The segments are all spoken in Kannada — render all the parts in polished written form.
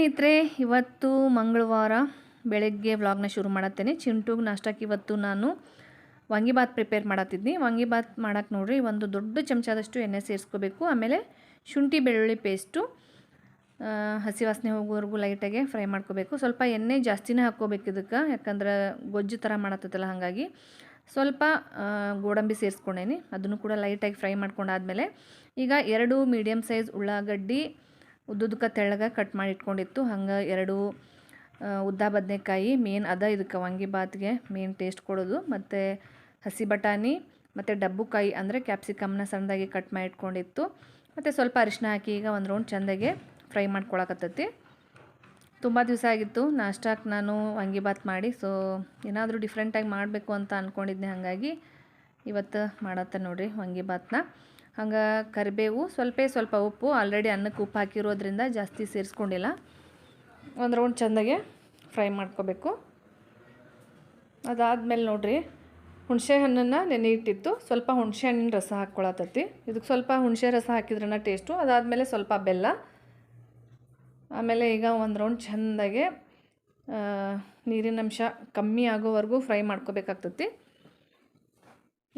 ಸ್ನೇಹಿತರೆ, ಇವತ್ತು ಮಂಗಳವಾರ ಬೆಳಗ್ಗೆ ವ್ಲಾಗ್ನ ಶುರು ಮಾಡತ್ತೇನೆ. ಚಿಂಟುಗೆ ನಾಷ್ಟಕ್ಕೆ ಇವತ್ತು ನಾನು ವಾಂಗಿಬಾತ್ ಪ್ರಿಪೇರ್ ಮಾಡತ್ತಿದ್ನಿ. ವಾಂಗಿಬಾತ್ ಮಾಡಕ್ಕೆ ನೋಡ್ರಿ, ಒಂದು ದೊಡ್ಡ ಚಮಚದಷ್ಟು ಎಣ್ಣೆ ಸೇರಿಸ್ಕೋಬೇಕು. ಆಮೇಲೆ ಶುಂಠಿ ಬೆಳ್ಳುಳ್ಳಿ ಪೇಸ್ಟು ಹಸಿ ವಾಸನೆ ಹೋಗೋವರೆಗೂ ಲೈಟಾಗೆ ಫ್ರೈ ಮಾಡ್ಕೋಬೇಕು. ಸ್ವಲ್ಪ ಎಣ್ಣೆ ಜಾಸ್ತಿನೇ ಹಾಕ್ಕೋಬೇಕು ಇದಕ್ಕೆ, ಯಾಕಂದ್ರೆ ಗೊಜ್ಜು ಥರ ಮಾಡತ್ತಲ್ಲ, ಹಾಗಾಗಿ ಸ್ವಲ್ಪ ಗೋಡಂಬಿ ಸೇರಿಸ್ಕೊಂಡೇನಿ. ಅದನ್ನು ಕೂಡ ಲೈಟಾಗಿ ಫ್ರೈ ಮಾಡ್ಕೊಂಡಾದ್ಮೇಲೆ ಈಗ 2 ಮೀಡಿಯಮ್ ಸೈಜ್ ಉಳ್ಳಾಗಡ್ಡಿ ಉದ್ದುದಕ್ಕೆ ತೆಳ್ಳಗೆ ಕಟ್ ಮಾಡಿ ಇಟ್ಕೊಂಡಿತ್ತು. ಹಂಗೆ 2 ಉದ್ದ ಬದನೆಕಾಯಿ ಮೇನ್ ಅದ ಇದಕ್ಕೆ ವಾಂಗಿಬಾತ್ಗೆ ಮೇನ್ ಟೇಸ್ಟ್ ಕೊಡೋದು. ಮತ್ತು ಹಸಿ ಬಟಾಣಿ ಮತ್ತು ಡಬ್ಬುಕಾಯಿ ಅಂದರೆ ಕ್ಯಾಪ್ಸಿಕಮ್ನ ಸಣ್ಣದಾಗಿ ಕಟ್ ಮಾಡಿ ಇಟ್ಕೊಂಡಿತ್ತು. ಮತ್ತು ಸ್ವಲ್ಪ ಅರಿಶಿನ ಹಾಕಿ ಈಗ ಒಂದು ರೌಂಡ್ ಚೆಂದಾಗೆ ಫ್ರೈ ಮಾಡ್ಕೊಳಕತ್ತೈತಿ. ತುಂಬ ದಿವಸ ಆಗಿತ್ತು ನಾಷ್ಟಕ್ಕೆ ನಾನು ವಾಂಗಿಬಾತ್ ಮಾಡಿ, ಸೊ ಏನಾದರೂ ಡಿಫ್ರೆಂಟಾಗಿ ಮಾಡಬೇಕು ಅಂತ ಅಂದ್ಕೊಂಡಿದ್ದೆ. ಹಾಗಾಗಿ ಇವತ್ತು ಮಾಡತ್ತೆ ನೋಡಿರಿ ವಾಂಗಿಬಾತ್ನ. ಹಂಗೆ ಕರಿಬೇವು, ಸ್ವಲ್ಪ ಉಪ್ಪು, ಆಲ್ರೆಡಿ ಅನ್ನಕ್ಕೆ ಉಪ್ಪು ಹಾಕಿರೋದ್ರಿಂದ ಜಾಸ್ತಿ ಸೇರಿಸ್ಕೊಂಡಿಲ್ಲ. ಒಂದು ರೌಂಡ್ ಚೆಂದಾಗೆ ಫ್ರೈ ಮಾಡ್ಕೋಬೇಕು. ಅದಾದಮೇಲೆ ನೋಡಿರಿ, ಹುಣಸೆ ಹಣ್ಣನ್ನು ನೆನೆ ಇಟ್ಟಿತ್ತು, ಸ್ವಲ್ಪ ಹುಣಸೆ ಹಣ್ಣಿನ ರಸ ಹಾಕ್ಕೊಳತೈತಿ. ಇದಕ್ಕೆ ಸ್ವಲ್ಪ ಹುಣಸೆ ರಸ ಹಾಕಿದ್ರನ್ನ ಟೇಸ್ಟು. ಅದಾದಮೇಲೆ ಸ್ವಲ್ಪ ಬೆಲ್ಲ, ಆಮೇಲೆ ಈಗ ಒಂದು ರೌಂಡ್ ಚೆಂದಾಗೆ ನೀರಿನ ಅಂಶ ಕಮ್ಮಿ ಆಗೋವರೆಗೂ ಫ್ರೈ ಮಾಡ್ಕೋಬೇಕಾಗ್ತೈತಿ.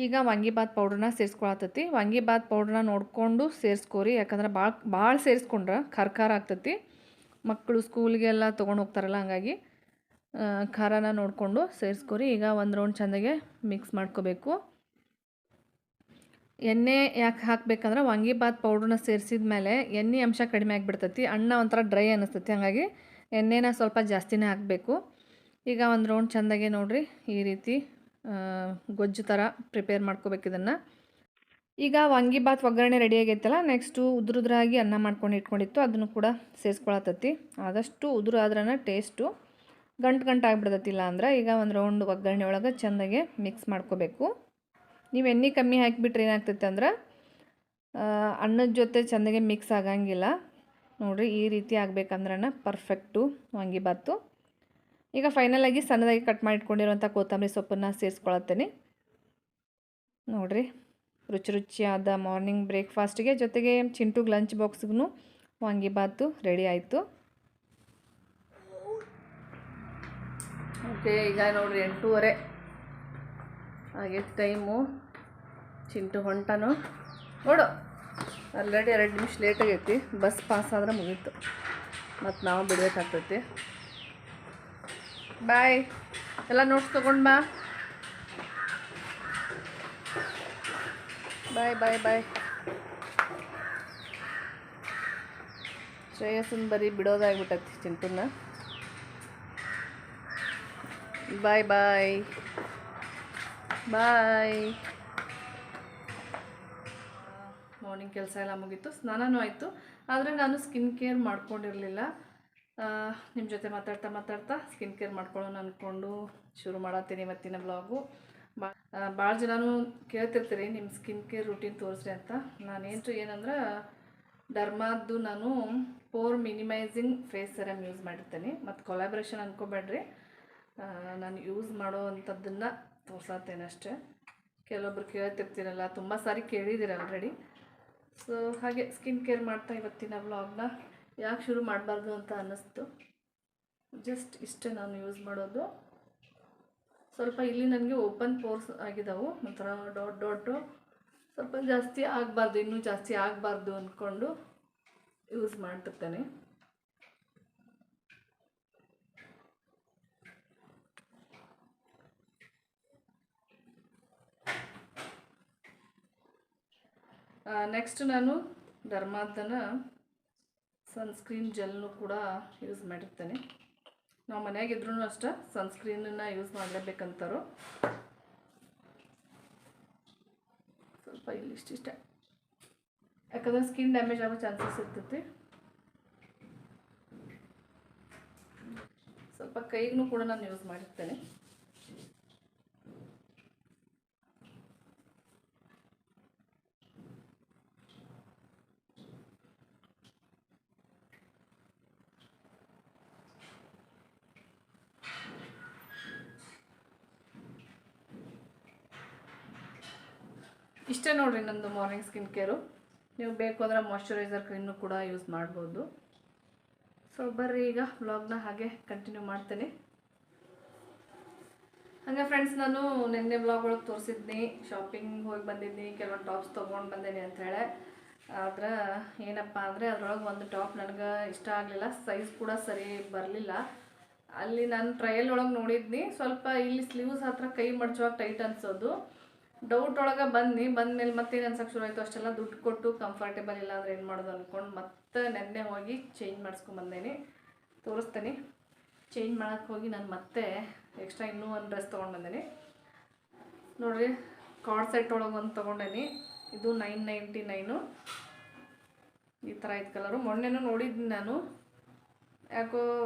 ಈಗ ವಾಂಗಿಬಾತ್ ಪೌಡ್ರನ್ನ ಸೇರಿಸ್ಕೊಳತೈತಿ. ವಾಂಗಿಬಾತ್ ಪೌಡ್ರನ್ನ ನೋಡಿಕೊಂಡು ಸೇರಿಸ್ಕೋರಿ, ಯಾಕಂದ್ರೆ ಭಾಳ ಸೇರಿಸ್ಕೊಂಡ್ರೆ ಖಾರ ಆಗ್ತೈತಿ. ಮಕ್ಕಳು ಸ್ಕೂಲಿಗೆಲ್ಲ ತೊಗೊಂಡು ಹೋಗ್ತಾರಲ್ಲ, ಹಂಗಾಗಿ ಖಾರನ ನೋಡಿಕೊಂಡು ಸೇರಿಸ್ಕೋರಿ. ಈಗ ಒಂದು ರೌಂಡ್ ಚೆಂದಾಗೆ ಮಿಕ್ಸ್ ಮಾಡ್ಕೋಬೇಕು. ಎಣ್ಣೆ ಯಾಕೆ ಹಾಕಬೇಕಂದ್ರೆ ವಾಂಗಿಬಾತ್ ಪೌಡ್ರನ್ನ ಸೇರಿಸಿದ ಮೇಲೆ ಎಣ್ಣೆ ಅಂಶ ಕಡಿಮೆ ಆಗಿಬಿಡ್ತೈತಿ, ಅನ್ನ ಒಂಥರ ಡ್ರೈ ಅನ್ನಿಸ್ತೈತಿ. ಹಾಗಾಗಿ ಎಣ್ಣೆನ ಸ್ವಲ್ಪ ಜಾಸ್ತಿನೇ ಹಾಕಬೇಕು. ಈಗ ಒಂದು ರೌಂಡ್ ಚೆಂದಾಗೆ ನೋಡಿರಿ, ಈ ರೀತಿ ಗೊಜ್ಜು ಥರ ಪ್ರಿಪೇರ್ ಮಾಡ್ಕೋಬೇಕು ಇದನ್ನು. ಈಗ ವಾಂಗಿಬಾತ್ ಒಗ್ಗರಣೆ ರೆಡಿ ಆಗೈತಲ್ಲ, ನೆಕ್ಸ್ಟು ಉದುರಾಗಿ ಅನ್ನ ಮಾಡ್ಕೊಂಡು ಇಟ್ಕೊಂಡಿತ್ತು, ಅದನ್ನು ಕೂಡ ಸೇರಿಸ್ಕೊಳತೈತಿ. ಆದಷ್ಟು ಉದುರು ಆದ್ರನ ಟೇಸ್ಟು, ಗಂಟು ಆಗಿಬಿಡ್ತೈತಿಲ್ಲ ಅಂದ್ರೆ. ಈಗ ಒಂದು ರೌಂಡ್ ಒಗ್ಗರಣೆ ಒಳಗೆ ಚೆಂದಾಗೆ ಮಿಕ್ಸ್ ಮಾಡ್ಕೋಬೇಕು. ನೀವು ಎಣ್ಣೆ ಕಮ್ಮಿ ಹಾಕಿಬಿಟ್ರೆ ಏನಾಗ್ತೈತೆ ಅಂದ್ರೆ ಅನ್ನದ ಜೊತೆ ಚೆಂದಾಗೆ ಮಿಕ್ಸ್ ಆಗಂಗಿಲ್ಲ. ನೋಡಿರಿ, ಈ ರೀತಿ ಆಗಬೇಕಂದ್ರನ ಪರ್ಫೆಕ್ಟು ವಾಂಗಿಬಾತು. ಈಗ ಫೈನಲಾಗಿ ಸಣ್ಣದಾಗಿ ಕಟ್ ಮಾಡಿ ಇಟ್ಕೊಂಡಿರುವಂಥ ಕೊತ್ತಂಬರಿ ಸೊಪ್ಪನ್ನು ಸೇರಿಸ್ಕೊಳತ್ತೇನೆ. ನೋಡಿರಿ, ರುಚಿಯಾದ ಮಾರ್ನಿಂಗ್ ಬ್ರೇಕ್ಫಾಸ್ಟ್ಗೆ, ಜೊತೆಗೆ ಚಿಂಟುಗೆ ಲಂಚ್ ಬಾಕ್ಸ್ಗೂ ವಾಂಗಿಬಾತು ರೆಡಿ ಆಯಿತು. ಓಕೆ, ಈಗ ನೋಡಿರಿ 8:30 ಆಗೈತೆ ಟೈಮು. ಚಿಂಟು ಹೊಂಟನು ನೋಡು, ಆಲ್ರೆಡಿ 2 ನಿಮಿಷ ಲೇಟ್ ಆಗೈತಿ. ಬಸ್ ಪಾಸ್ ಆದ್ರೆ ಮುಗೀತು, ಮತ್ತು ನಾವು ಬಿಡಬೇಕಾಗ್ತೈತಿ. ಬಾಯ್, ಎಲ್ಲ ನೋಟ್ಸ್ ತೊಗೊಂಡು ಬಾ. ಬಾಯ್. ಶ್ರೇಯಸ್ಸನ್ ಬರೀ ಬಿಡೋದಾಗ್ಬಿಟ್ಟೈತಿ ಚಿಂಟುನ. ಬಾಯ್. ಮಾರ್ನಿಂಗ್ ಕೆಲಸ ಎಲ್ಲ ಮುಗೀತು, ಸ್ನಾನನೂ ಆಯಿತು. ಆದರೆ ನಾನು ಸ್ಕಿನ್ ಕೇರ್ ಮಾಡ್ಕೊಂಡಿರಲಿಲ್ಲ. ನಿಮ್ಮ ಜೊತೆ ಮಾತಾಡ್ತಾ ಸ್ಕಿನ್ ಕೇರ್ ಮಾಡ್ಕೊಳ್ಳೋಣ ಅಂದ್ಕೊಂಡು ಶುರು ಮಾಡತ್ತೀನಿ ಇವತ್ತಿನ ವ್ಲಾಗು. ಭಾಳ ಜನನೂ ಕೇಳ್ತಿರ್ತೀರಿ ನಿಮ್ಮ ಸ್ಕಿನ್ ಕೇರ್ ರೂಟೀನ್ ತೋರಿಸ್ರಿ ಅಂತ. ಏನಂದ್ರೆ ಡರ್ಮಾದ್ದು ನಾನು pore minimizing face serum use ಮಾಡಿರ್ತೇನೆ. ಮತ್ತು ಕೊಲಾಬ್ರೇಷನ್ ಅಂದ್ಕೋಬೇಡ್ರಿ, ನಾನು ಯೂಸ್ ಮಾಡೋ ಅಂಥದ್ದನ್ನು ತೋರ್ಸತ್ತೇನೆ ಅಷ್ಟೇ. ಕೆಲವೊಬ್ರು ಕೇಳ್ತಿರ್ತೀರಲ್ಲ, ತುಂಬ ಸಾರಿ ಕೇಳಿದ್ದೀರ ಆಲ್ರೆಡಿ. ಸೊ ಹಾಗೆ ಸ್ಕಿನ್ ಕೇರ್ ಮಾಡ್ತಾ ಇವತ್ತಿನ ವ್ಲಾಗ್ನ ಯಾಕೆ ಶುರು ಮಾಡಬಾರ್ದು ಅಂತ ಅನ್ನಿಸ್ತು. ಜಸ್ಟ್ ಇಷ್ಟೇ ನಾನು ಯೂಸ್ ಮಾಡೋದು. ಸ್ವಲ್ಪ ಇಲ್ಲಿ ನನಗೆ ಓಪನ್ ಪೋರ್ಸ್ ಆಗಿದ್ದಾವೆ, ಒಂಥರ ಡಾಟು ಸ್ವಲ್ಪ ಜಾಸ್ತಿ ಆಗಬಾರ್ದು, ಇನ್ನೂ ಜಾಸ್ತಿ ಆಗಬಾರ್ದು ಅಂದ್ಕೊಂಡು ಯೂಸ್ ಮಾಡ್ತಿರ್ತೇನೆ. ನೆಕ್ಸ್ಟ್ ನಾನು ಡರ್ಮಾದನ ಸನ್ಸ್ಕ್ರೀನ್ ಜೆಲ್ನು ಕೂಡ ಯೂಸ್ ಮಾಡಿರ್ತೇನೆ. ನಾವು ಮನೆಯಾಗಿದ್ರೂ ಅಷ್ಟೇ ಸನ್ಸ್ಕ್ರೀನನ್ನು ಯೂಸ್ ಮಾಡಲೇಬೇಕಂತಾರೋ. ಸ್ವಲ್ಪ ಇಲ್ಲಿಷ್ಟಿಷ್ಟೇ, ಯಾಕಂದರೆ ಸ್ಕಿನ್ ಡ್ಯಾಮೇಜ್ ಆಗೋ ಚಾನ್ಸಸ್ ಇರ್ತೈತಿ. ಸ್ವಲ್ಪ ಕೈಗೂ ಕೂಡ ನಾನು ಯೂಸ್ ಮಾಡಿರ್ತೇನೆ. ಇಷ್ಟೇ ನೋಡಿರಿ ನಂದು ಮಾರ್ನಿಂಗ್ ಸ್ಕಿನ್ ಕೇರು. ನೀವು ಬೇಕು ಅಂದರೆ ಮಾಯ್ಶ್ಚರೈಸರ್ ಕ್ರೀಮ್ನು ಕೂಡ ಯೂಸ್ ಮಾಡ್ಬೋದು. ಸೊ ಬರ್ರಿ ಈಗ ವ್ಲಾಗ್ನ ಹಾಗೆ ಕಂಟಿನ್ಯೂ ಮಾಡ್ತೇನೆ. ಹಾಗೆ ಫ್ರೆಂಡ್ಸ್, ನಾನು ನಿನ್ನೆ ವ್ಲಾಗ್ ಒಳಗೆ ತೋರಿಸಿದ್ನಿ, ಶಾಪಿಂಗ್ ಹೋಗಿ ಬಂದಿದ್ನಿ, ಕೆಲವೊಂದು ಟಾಪ್ಸ್ ತೊಗೊಂಡು ಬಂದೇನಿ ಅಂಥೇಳಿ. ಆದ್ರೆ ಏನಪ್ಪ ಅಂದರೆ ಅದ್ರೊಳಗೆ ಒಂದು ಟಾಪ್ ನನಗೆ ಇಷ್ಟ ಆಗಲಿಲ್ಲ, ಸೈಜ್ ಕೂಡ ಸರಿ ಬರಲಿಲ್ಲ. ಅಲ್ಲಿ ನಾನು ಟ್ರಯಲ್ ಒಳಗೆ ನೋಡಿದ್ನಿ, ಸ್ವಲ್ಪ ಇಲ್ಲಿ ಸ್ಲೀವ್ಸ್ ಹತ್ರ ಕೈ ಮಡ್ಚುವಾಗ ಟೈಟ್ ಅನ್ಸೋದು. ಡೌಟ್ ಒಳಗೆ ಬಂದಮೇಲೆ ಮತ್ತೇನು ಅನ್ಸಕ್ಕೆ ಶುರು ಆಯಿತು, ಅಷ್ಟೆಲ್ಲ ದುಡ್ಡು ಕೊಟ್ಟು ಕಂಫರ್ಟೇಬಲ್ ಇಲ್ಲ ಅಂದರೆ ಏನು ಮಾಡೋದು ಅಂದ್ಕೊಂಡು ಮತ್ತೆ ನೆನ್ನೆ ಹೋಗಿ ಚೇಂಜ್ ಮಾಡಿಸ್ಕೊಂಬಂದೇನಿ. ತೋರಿಸ್ತೇನೆ. ಚೇಂಜ್ ಮಾಡೋಕ್ಕೆ ಹೋಗಿ ನಾನು ಮತ್ತೆ ಎಕ್ಸ್ಟ್ರಾ ಇನ್ನೂ ಒಂದು ಡ್ರೆಸ್ ತೊಗೊಂಡು ಬಂದೇನಿ. ನೋಡಿರಿ, ಕಾರ್ಡ್ ಸೆಟ್ ಒಳಗೆ ಒಂದು ತೊಗೊಂಡೇನಿ. ಇದು 999. ಈ ಥರ ಐತೆ ಕಲರು. ಮೊನ್ನೆನೂ ನೋಡಿದ್ದೀನಿ ನಾನು, ಯಾಕೋ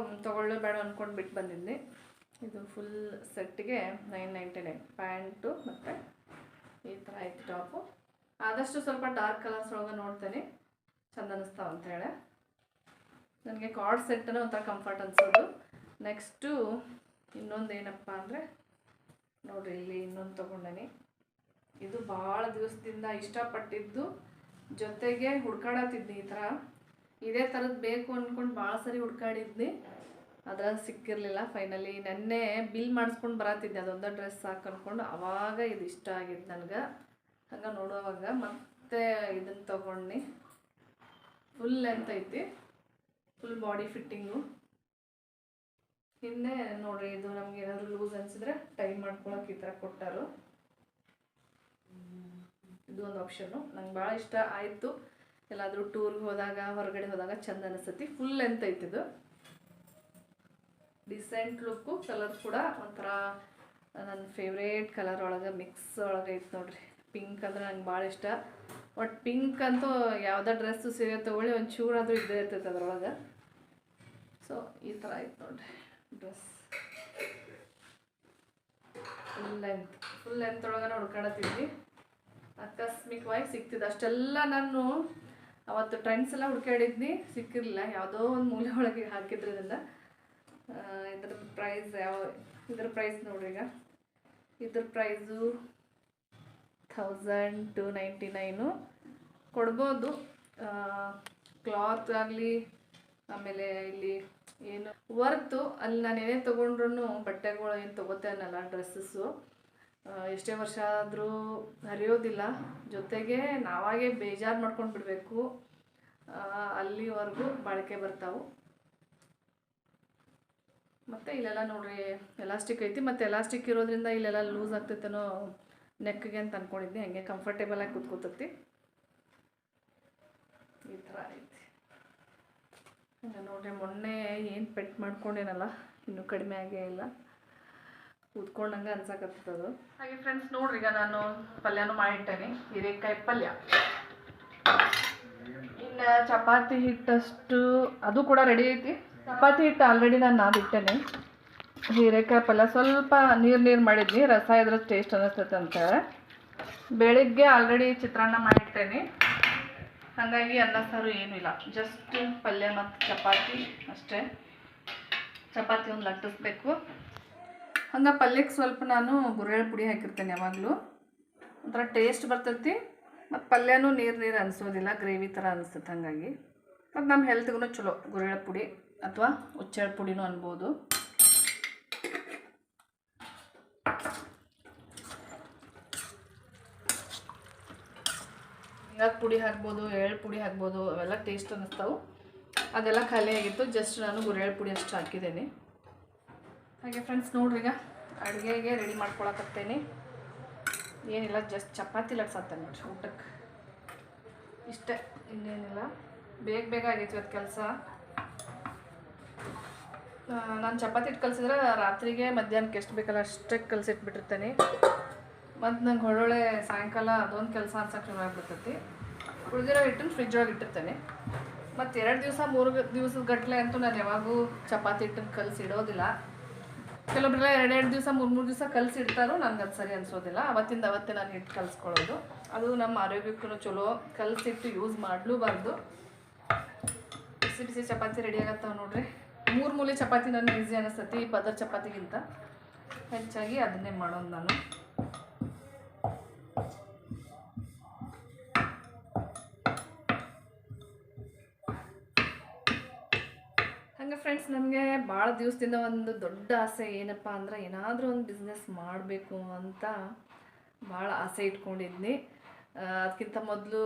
ತೊಗೊಳ್ಳೇಬೇಡ ಅಂದ್ಕೊಂಡು ಬಿಟ್ಟು ಬಂದಿದ್ದೆ. ಇದು ಫುಲ್ ಸೆಟ್ಟಿಗೆ 999 ಪ್ಯಾಂಟು ಮತ್ತು ಈ ಥರ ಐತೆ ಟಾಪು. ಆದಷ್ಟು ಸ್ವಲ್ಪ ಡಾರ್ಕ್ ಕಲರ್ಸ್ ಒಳಗೆ ನೋಡ್ತೇನೆ, ಚಂದ ಅನ್ನಿಸ್ತಾವ ಅಂಥೇಳಿ. ನನಗೆ ಕಾರ್ಡ್ ಸೆಟ್ಟನ್ನು ಒಂಥರ ಕಂಫರ್ಟ್ ಅನಿಸೋದು. ನೆಕ್ಸ್ಟು ಇನ್ನೊಂದು ಏನಪ್ಪ ಅಂದರೆ ನೋಡಿರಿ, ಇಲ್ಲಿ ಇನ್ನೊಂದು ತೊಗೊಂಡೇನಿ. ಇದು ಭಾಳ ದಿವಸದಿಂದ ಇಷ್ಟಪಟ್ಟಿದ್ದು, ಜೊತೆಗೆ ಹುಡ್ಕಾಡತ್ತಿದ್ನಿ. ಈ ಥರ ಇದೇ ಥರದ್ದು ಬೇಕು ಅಂದ್ಕೊಂಡು ಭಾಳ ಸರಿ ಹುಡ್ಕಾಡಿದ್ನಿ, ಅದ್ರಲ್ಲಿ ಸಿಕ್ಕಿರಲಿಲ್ಲ. ಫೈನಲಿ ನೆನ್ನೆ ಬಿಲ್ ಮಾಡಿಸ್ಕೊಂಡು ಬರತ್ತಿದ್ದೆ, ಅದೊಂದು ಡ್ರೆಸ್ ಸಾಕು ಅಂದ್ಕೊಂಡು. ಆವಾಗ ಇದು ಇಷ್ಟ ಆಗಿದ್ದು ನನಗೆ. ಹಂಗೆ ನೋಡುವಾಗ ಮತ್ತೆ ಇದನ್ನು ತೊಗೊಂಡು ಫುಲ್ ಲೆಂತ್ ಐತಿ, ಫುಲ್ ಬಾಡಿ ಫಿಟ್ಟಿಂಗು. ಹಿಂದೆ ನೋಡಿರಿ, ಇದು ನಮ್ಗೆ ಏನಾದರೂ ಲೂಸ್ ಅನಿಸಿದ್ರೆ ಟೈ ಮಾಡ್ಕೊಳಕ್ಕೆ ಈ ಥರ ಕೊಟ್ಟಾರು. ಇದು ಒಂದು ಆಪ್ಷನ್ನು ನಂಗೆ ಭಾಳ ಇಷ್ಟ ಆಯಿತು. ಎಲ್ಲಾದರೂ ಟೂರ್ಗೆ ಹೋದಾಗ, ಹೊರಗಡೆ ಹೋದಾಗ ಚಂದ ಅನಿಸ್ತೈತಿ. ಫುಲ್ ಲೆಂತ್ ಐತಿದು, ಡಿಸೆಂಟ್ ಲುಕ್ಕು. ಕಲರ್ ಕೂಡ ಒಂಥರ ನನ್ನ ಫೇವ್ರೇಟ್ ಕಲರ್ ಒಳಗೆ ಮಿಕ್ಸ್ ಒಳಗೆ ಐತೆ ನೋಡಿರಿ. ಪಿಂಕ್ ಅಂದರೆ ನಂಗೆ ಭಾಳ ಇಷ್ಟ. ಒಟ್ಟು ಪಿಂಕ್ ಅಂತೂ ಯಾವುದೇ ಡ್ರೆಸ್ಸು ಸೀರೆ ತೊಗೊಳ್ಳಿ ಒಂಚೂರಾದರೂ ಇದ್ದೇ ಇರ್ತೈತೆ ಅದ್ರೊಳಗೆ. ಸೊ ಈ ಥರ ಐತೆ ನೋಡಿರಿ ಡ್ರೆಸ್. ಫುಲ್ ಲೆಂತ್ ಒಳಗೆ ಹುಡ್ಕಾಡತ್ತಿದ್ವಿ, ಆಕಸ್ಮಿಕವಾಗಿ ಸಿಕ್ತಿದ್ದು. ಅಷ್ಟೆಲ್ಲ ನಾನು ಅವತ್ತು ಟ್ರೆಂಡ್ಸ್ ಎಲ್ಲ ಹುಡ್ಕಾಡಿದ್ನಿ, ಸಿಕ್ಕಿರಲಿಲ್ಲ. ಯಾವುದೋ ಒಂದು ಮೂಲೆ ಒಳಗೆ ಹಾಕಿದ್ರು ಇದನ್ನು. ಇದ್ರ ಪ್ರೈಸ್ ಇದ್ರ ಪ್ರೈಸ್ ನೋಡ್ರಿ. ಈಗ ಇದ್ರ ಪ್ರೈಸು 1299 ಕೊಡ್ಬೋದು. ಕ್ಲಾತ್ ಆಗಲಿ, ಆಮೇಲೆ ಇಲ್ಲಿ ಏನು ವರ್ತು, ಅಲ್ಲಿ ನಾನು ಏನೇ ತೊಗೊಂಡ್ರು ಬಟ್ಟೆಗಳು ಏನು ತೊಗೋತೇನಲ್ಲ, ಡ್ರೆಸ್ಸಸ್ಸು ಎಷ್ಟೇ ವರ್ಷ ಆದರೂ ಹರಿಯೋದಿಲ್ಲ. ಜೊತೆಗೆ ನಾವಾಗೇ ಬೇಜಾರು ಮಾಡ್ಕೊಂಡು ಬಿಡಬೇಕು, ಅಲ್ಲಿವರೆಗೂ ಬಾಳಿಕೆ ಬರ್ತಾವೆ. ಮತ್ತು ಇಲ್ಲೆಲ್ಲ ನೋಡ್ರಿ ಎಲಾಸ್ಟಿಕ್ ಐತಿ, ಮತ್ತು ಎಲಾಸ್ಟಿಕ್ ಇರೋದ್ರಿಂದ ಇಲ್ಲೆಲ್ಲ ಲೂಸ್ ಆಗ್ತೈತೇನೋ ನೆಕ್ಗೆ ಅಂತ ಅಂದ್ಕೊಂಡಿದ್ದೆ. ಹಂಗೆ ಕಂಫರ್ಟೇಬಲ್ ಆಗಿ ಕೂತ್ಕೋತೈತಿ. ಈ ಥರ ಐತಿ. ಹಂಗೆ ನೋಡ್ರಿ, ಮೊನ್ನೆ ಏನು ಪೆಟ್ ಮಾಡ್ಕೊಂಡೇನಲ್ಲ, ಇನ್ನೂ ಕಡಿಮೆ ಆಗೇ ಇಲ್ಲ, ಕೂತ್ಕೊಂಡಂಗೆ ಅನ್ಸಕತ್ತದು. ಹಾಗೆ ಫ್ರೆಂಡ್ಸ್ ನೋಡ್ರಿ, ಈಗ ನಾನು ಪಲ್ಯನೂ ಮಾಡಿಟ್ಟೇನೆ, ಹೀರೆಕಾಯಿ ಪಲ್ಯ. ಇನ್ನು ಚಪಾತಿ ಹಿಟ್ಟಷ್ಟು ಅದು ಕೂಡ ರೆಡಿ ಐತಿ. ಚಪಾತಿ ಹಿಟ್ಟು ಆಲ್ರೆಡಿ ನಾನು ನಾದಿಟ್ಟೇನೆ. ಹೀರೆಕಾಯಿ ಪಲ್ಯ ಸ್ವಲ್ಪ ನೀರು ಮಾಡಿದ್ನಿ, ರಸ ಇದ್ರೆ ಟೇಸ್ಟ್ ಅನ್ನಿಸ್ತೈತೆ ಅಂತೇಳಿ. ಬೆಳಿಗ್ಗೆ ಆಲ್ರೆಡಿ ಚಿತ್ರಾನ್ನ ಮಾಡಿಟ್ಟೇನೆ, ಹಾಗಾಗಿ ಅನ್ನ ಸಾರು ಏನೂ ಇಲ್ಲ, ಜಸ್ಟ್ ಪಲ್ಯ ಮತ್ತು ಚಪಾತಿ ಅಷ್ಟೇ. ಚಪಾತಿ ಒಂದು ಲಟ್ಟಿಸ್ಬೇಕು. ಹಂಗೆ ಪಲ್ಯಕ್ಕೆ ಸ್ವಲ್ಪ ನಾನು ಗುರೆಳ್ಳು ಪುಡಿ ಹಾಕಿರ್ತೇನೆ ಯಾವಾಗಲೂ, ಒಂಥರ ಟೇಸ್ಟ್ ಬರ್ತೈತಿ. ಮತ್ತು ಪಲ್ಯನೂ ನೀರು ಅನಿಸೋದಿಲ್ಲ, ಗ್ರೇವಿ ಥರ ಅನಿಸ್ತೈತೆ. ಹಾಗಾಗಿ ಮತ್ತು ನಮ್ಮ ಹೆಲ್ತ್ಗೂ ಚಲೋ ಗುರೆಳ್ಳು ಪುಡಿ ಅಥವಾ ಹುಚ್ಚೆಳ್ಳು ಪುಡಿನೂ ಅನ್ಬೋದು. ಹಿಂಗಾಗಿ ಪುಡಿ ಹಾಕ್ಬೋದು, ಎಳ್ಳು ಪುಡಿ ಹಾಕ್ಬೋದು, ಅವೆಲ್ಲ ಟೇಸ್ಟ್ ಅನ್ನಿಸ್ತಾವೆ. ಅದೆಲ್ಲ ಖಾಲಿ ಆಗಿತ್ತು, ಜಸ್ಟ್ ನಾನು ಗುರೆಳ್ಳು ಪುಡಿ ಅಷ್ಟು ಹಾಕಿದ್ದೇನೆ. ಹಾಗೆ ಫ್ರೆಂಡ್ಸ್ ನೋಡ್ರಿ, ಈಗ ಅಡುಗೆಗೆ ರೆಡಿ ಮಾಡ್ಕೊಳಕತ್ತೇನೆ. ಏನಿಲ್ಲ, ಜಸ್ಟ್ ಚಪಾತಿ ಲಟ್ಸತ್ತೇನೆ ನೋಡ್ರಿ ಊಟಕ್ಕೆ, ಇಷ್ಟೇ, ಇನ್ನೇನಿಲ್ಲ. ಬೇಗ ಆಗೈತಿ ಇವತ್ತು ಕೆಲಸ. ನಾನು ಚಪಾತಿ ಹಿಟ್ಟು ಕಲಿಸಿದ್ರೆ ರಾತ್ರಿಗೆ ಮಧ್ಯಾಹ್ನಕ್ಕೆ ಎಷ್ಟು ಬೇಕಲ್ಲ ಅಷ್ಟೇ ಕಲಸಿಟ್ಬಿಟ್ಟಿರ್ತೇನೆ. ಮತ್ತು ನಂಗೆ ಹೊರೊಳೆ ಸಾಯಂಕಾಲ ಅದೊಂದು ಕೆಲಸ ಅನ್ಸಕ್ಕೆ ಶುರು ಆಗ್ಬಿಡ್ತೈತಿ. ಉಳಿದಿರೋ ಹಿಟ್ಟನ್ನು ಫ್ರಿಜ್ ಒಳಗೆ ಇಟ್ಟಿರ್ತೇನೆ. ಮತ್ತು 2 ದಿವಸ 3 ದಿವಸದ ಗಟ್ಟಲೆ ಅಂತೂ ನಾನು ಯಾವಾಗೂ ಚಪಾತಿ ಹಿಟ್ಟನ್ನು ಕಲಸಿಡೋದಿಲ್ಲ. ಕೆಲವೊಬ್ಬರೆಲ್ಲ 2 ದಿವಸ 3 ದಿವಸ ಕಲಸಿಡ್ತಾರೋ, ನನಗೆ ಅದು ಸರಿ ಅನಿಸೋದಿಲ್ಲ. ಅವತ್ತಿಂದ ಅವತ್ತೇ ನಾನು ಹಿಟ್ಟು ಕಲಿಸ್ಕೊಳ್ಳೋದು, ಅದು ನಮ್ಮ ಆರೋಗ್ಯಕ್ಕೂ ಚಲೋ. ಕಲಸಿಟ್ಟು ಯೂಸ್ ಮಾಡಲೂಬಾರ್ದು. ಬಿಸಿ ಚಪಾತಿ ರೆಡಿ ಆಗತ್ತಾವ ನೋಡ್ರಿ. 3 ಮೂಲೆ ಚಪಾತಿ ನನಗೆ ಈಸಿ ಅನಿಸ್ತೈತಿ, ಪದರ್ ಚಪಾತಿಗಿಂತ ಹೆಚ್ಚಾಗಿ ಅದನ್ನೇ ಮಾಡೋದು ನಾನು. ಹಂಗೆ ಫ್ರೆಂಡ್ಸ್, ನನಗೆ ಭಾಳ ದಿವಸದಿಂದ ಒಂದು ದೊಡ್ಡ ಆಸೆ ಏನಪ್ಪ ಅಂದ್ರೆ ಏನಾದರೂ ಒಂದು ಬಿಸ್ನೆಸ್ ಮಾಡಬೇಕು ಅಂತ ಭಾಳ ಆಸೆ ಇಟ್ಕೊಂಡಿದ್ನಿ. ಅದಕ್ಕಿಂತ ಮೊದಲು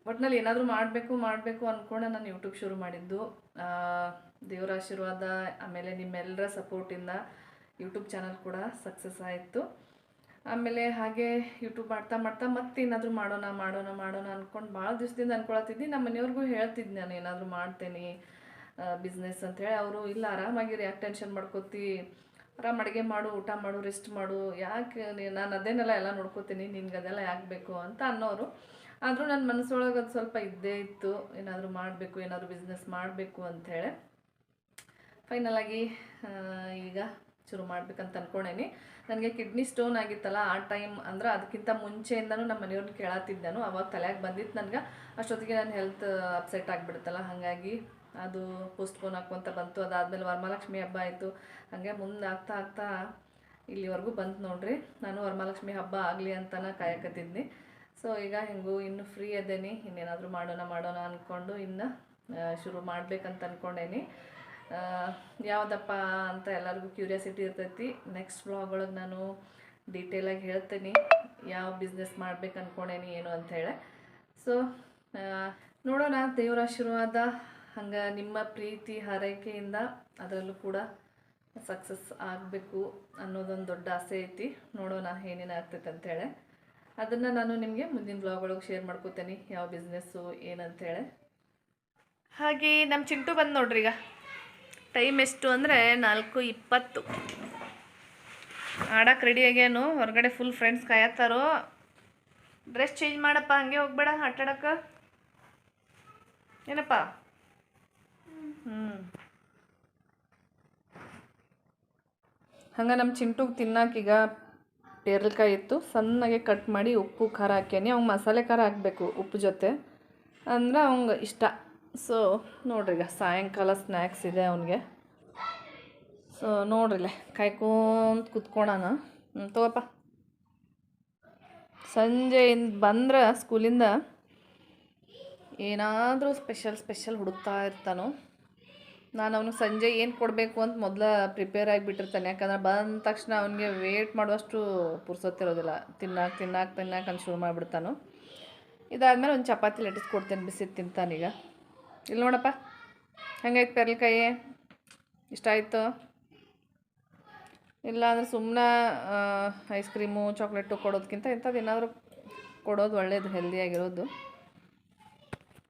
ಒಟ್ಟಿನಲ್ಲಿ ಏನಾದರೂ ಮಾಡಬೇಕು ಅಂದ್ಕೊಂಡು ನಾನು ಯೂಟ್ಯೂಬ್ ಶುರು ಮಾಡಿದ್ದು. ದೇವರ ಆಶೀರ್ವಾದ ಆಮೇಲೆ ನಿಮ್ಮೆಲ್ಲರ ಸಪೋರ್ಟಿಂದ ಯೂಟ್ಯೂಬ್ ಚಾನಲ್ ಕೂಡ ಸಕ್ಸಸ್ ಆಯಿತು. ಆಮೇಲೆ ಹಾಗೆ ಯೂಟ್ಯೂಬ್ ಮಾಡ್ತಾ ಮಾಡ್ತಾ ಮತ್ತೆ ಏನಾದರೂ ಮಾಡೋಣ ಅಂದ್ಕೊಂಡು ಭಾಳ ದಿವಸದಿಂದ ಅಂದ್ಕೊಳತ್ತಿದ್ನಿ. ನಮ್ಮ ಮನೆಯವ್ರಿಗೂ ಹೇಳ್ತಿದ್ದೆ ನಾನು ಏನಾದರೂ ಮಾಡ್ತೇನೆ ಬಿಸ್ನೆಸ್ ಅಂಥೇಳಿ. ಅವರು ಇಲ್ಲ, ಆರಾಮಾಗಿರಿ, ಯಾಕೆ ಟೆನ್ಷನ್ ಮಾಡ್ಕೋತಿ, ಆರಾಮ್ ಅಡುಗೆ ಮಾಡು, ಊಟ ಮಾಡು, ರೆಸ್ಟ್ ಮಾಡು, ಯಾಕೆ ನಾನು ಅದೇನೆಲ್ಲ ಎಲ್ಲ ನೋಡ್ಕೋತೀನಿ, ನಿನ್ಗೆ ಅದೆಲ್ಲ ಯಾಕೆ ಬೇಕು ಅಂತ ಅನ್ನೋರು. ಆದರೂ ನನ್ನ ಮನಸ್ಸೊಳಗೆ ಅದು ಸ್ವಲ್ಪ ಇದ್ದೇ ಇತ್ತು, ಏನಾದರೂ ಮಾಡಬೇಕು, ಏನಾದರೂ ಬಿಸ್ನೆಸ್ ಮಾಡಬೇಕು ಅಂಥೇಳಿ. ಫೈನಲಾಗಿ ಈಗ ಶುರು ಮಾಡ್ಬೇಕಂತ ಅಂದ್ಕೊಂಡೇನಿ. ನನಗೆ ಕಿಡ್ನಿ ಸ್ಟೋನ್ ಆಗಿತ್ತಲ್ಲ ಆ ಟೈಮ್, ಅಂದ್ರೆ ಅದಕ್ಕಿಂತ ಮುಂಚೆಯಿಂದನೂ ನಮ್ಮ ಮನೆಯವ್ರನ್ನ ಕೇಳತ್ತಿದ್ದೆ ನಾನು. ಅವಾಗ ತಲೆಯಾಗಿ ಬಂದಿತ್ತು ನನಗೆ. ಅಷ್ಟೊತ್ತಿಗೆ ನನ್ನ ಹೆಲ್ತ್ ಅಪ್ಸೆಟ್ ಆಗಿಬಿಡುತ್ತಲ್ಲ, ಹಾಗಾಗಿ ಅದು ಪೋಸ್ಟ್ಪೋನ್ ಹಾಕ್ಕೊಂತ ಬಂತು. ಅದಾದಮೇಲೆ ವರಮಹಾಲಕ್ಷ್ಮಿ ಹಬ್ಬ ಆಯಿತು. ಹಾಗೆ ಮುಂದೆ ಆಗ್ತಾ ಇಲ್ಲಿವರೆಗೂ ಬಂತು ನೋಡ್ರಿ. ನಾನು ವರಮಹಾಲಕ್ಷ್ಮಿ ಹಬ್ಬ ಆಗಲಿ ಅಂತಲೇ ಕಾಯಕತ್ತಿದ್ನಿ. ಸೊ ಈಗ ಹೆಂಗೂ ಇನ್ನು ಫ್ರೀ ಅದೇನಿ, ಇನ್ನೇನಾದರೂ ಮಾಡೋಣ ಅಂದ್ಕೊಂಡು ಇನ್ನು ಶುರು ಮಾಡ್ಬೇಕಂತ ಅಂದ್ಕೊಂಡೇನಿ. ಯಾವುದಪ್ಪ ಅಂತ ಎಲ್ಲರಿಗೂ ಕ್ಯೂರಿಯಾಸಿಟಿ ಇರ್ತೈತಿ. ನೆಕ್ಸ್ಟ್ ವ್ಲಾಗ್ ಒಳಗೆ ನಾನು ಡೀಟೇಲಾಗಿ ಹೇಳ್ತೇನೆ ಯಾವ ಬಿಸ್ನೆಸ್ ಮಾಡ್ಬೇಕು ಅಂದ್ಕೊಂಡೇನಿ ಏನು ಅಂಥೇಳಿ. ಸೊ ನೋಡೋಣ, ದೇವರ ಆಶೀರ್ವಾದ ಹಂಗೆ ನಿಮ್ಮ ಪ್ರೀತಿ ಹಾರೈಕೆಯಿಂದ ಅದರಲ್ಲೂ ಕೂಡ ಸಕ್ಸಸ್ ಆಗಬೇಕು ಅನ್ನೋದೊಂದು ದೊಡ್ಡ ಆಸೆ ಐತಿ. ನೋಡೋಣ ಏನೇನು ಆಗ್ತೈತೆ ಅಂಥೇಳಿ. ಅದನ್ನು ನಾನು ನಿಮಗೆ ಮುಂದಿನ ವ್ಲಾಗ್ ಒಳಗೆ ಶೇರ್ ಮಾಡ್ಕೋತೇನೆ, ಯಾವ ಬಿಸ್ನೆಸ್ಸು ಏನಂತೇಳಿ. ಹಾಗೆ ನಮ್ಮ ಚಿಂಟು ಬಂದು ನೋಡ್ರಿ. ಈಗ ಟೈಮ್ ಎಷ್ಟು ಅಂದರೆ 4:20. ಆಡಕ್ಕೆ ರೆಡಿ ಆಗ್ಯಾನು. ಹೊರಗಡೆ ಫುಲ್ ಫ್ರೆಂಡ್ಸ್ ಕಾಯತ್ತಾರೋ. ಡ್ರೆಸ್ ಚೇಂಜ್ ಮಾಡಪ್ಪ, ಹಂಗೆ ಹೋಗ್ಬೇಡ ಆಟಾಡಕ್ಕೆ. ಏನಪ್ಪ? ಹಂಗೆ ನಮ್ಮ ಚಿಂಟುಗೆ ತಿನ್ನೋಕೀಗ ಪೇರಲ್ಕಾಯಿ ಇತ್ತು, ಸಣ್ಣಗೆ ಕಟ್ ಮಾಡಿ ಉಪ್ಪು ಖಾರ ಹಾಕ್ಯಾನಿ. ಅವ್ನು ಮಸಾಲೆ ಖಾರ ಹಾಕಬೇಕು ಉಪ್ಪು ಜೊತೆ, ಅಂದ್ರೆ ಅವಂಗೆ ಇಷ್ಟ. ಸೊ ನೋಡ್ರಿ, ಈಗ ಸಾಯಂಕಾಲ ಸ್ನ್ಯಾಕ್ಸ್ ಇದೆ ಅವನಿಗೆ. ಸೊ ನೋಡ್ರಿಲೆ ಕಾಯ್ಕೊಂತ ಕುತ್ಕೊಳೋಣ. ತಗೋಪ್ಪ. ಸಂಜೆಯಿಂದ ಬಂದ್ರೆ ಸ್ಕೂಲಿಂದ ಏನಾದರೂ ಸ್ಪೆಷಲ್ ಹುಡುಕ್ತಾ ಇರ್ತಾನೋ. ನಾನು ಅವನಿಗೆ ಸಂಜೆ ಏನು ಕೊಡಬೇಕು ಅಂತ ಮೊದಲು ಪ್ರಿಪೇರ್ ಆಗಿಬಿಟ್ಟಿರ್ತಾನೆ. ಯಾಕಂದ್ರೆ ಬಂದ ತಕ್ಷಣ ಅವನಿಗೆ ವೇಟ್ ಮಾಡುವಷ್ಟು ಪುರ್ಸೊತ್ತಿರೋದಿಲ್ಲ. ತಿನ್ನಕ್ಕೆ ಅಂತ ಶುರು ಮಾಡಿಬಿಡ್ತಾನು. ಇದಾದಮೇಲೆ ಒಂದು ಚಪಾತಿ ಲಟ್ಟಿಸ್ಕೊಡ್ತೇನೆ, ಬಿಸಿದು ತಿಂತಾನೀಗ. ಇಲ್ಲಿ ನೋಡಪ್ಪ, ಹೆಂಗೈತೆ ಪೇರಲ್ಕಾಯಿ? ಇಷ್ಟ ಆಯಿತು? ಇಲ್ಲ ಅಂದರೆ ಸುಮ್ಮನೆ ಐಸ್ ಕ್ರೀಮು ಚಾಕ್ಲೇಟು ಕೊಡೋದಕ್ಕಿಂತ ಇಂಥದ್ದು ಏನಾದರೂ ಕೊಡೋದು ಒಳ್ಳೇದು, ಹೆಲ್ದಿಯಾಗಿರೋದು.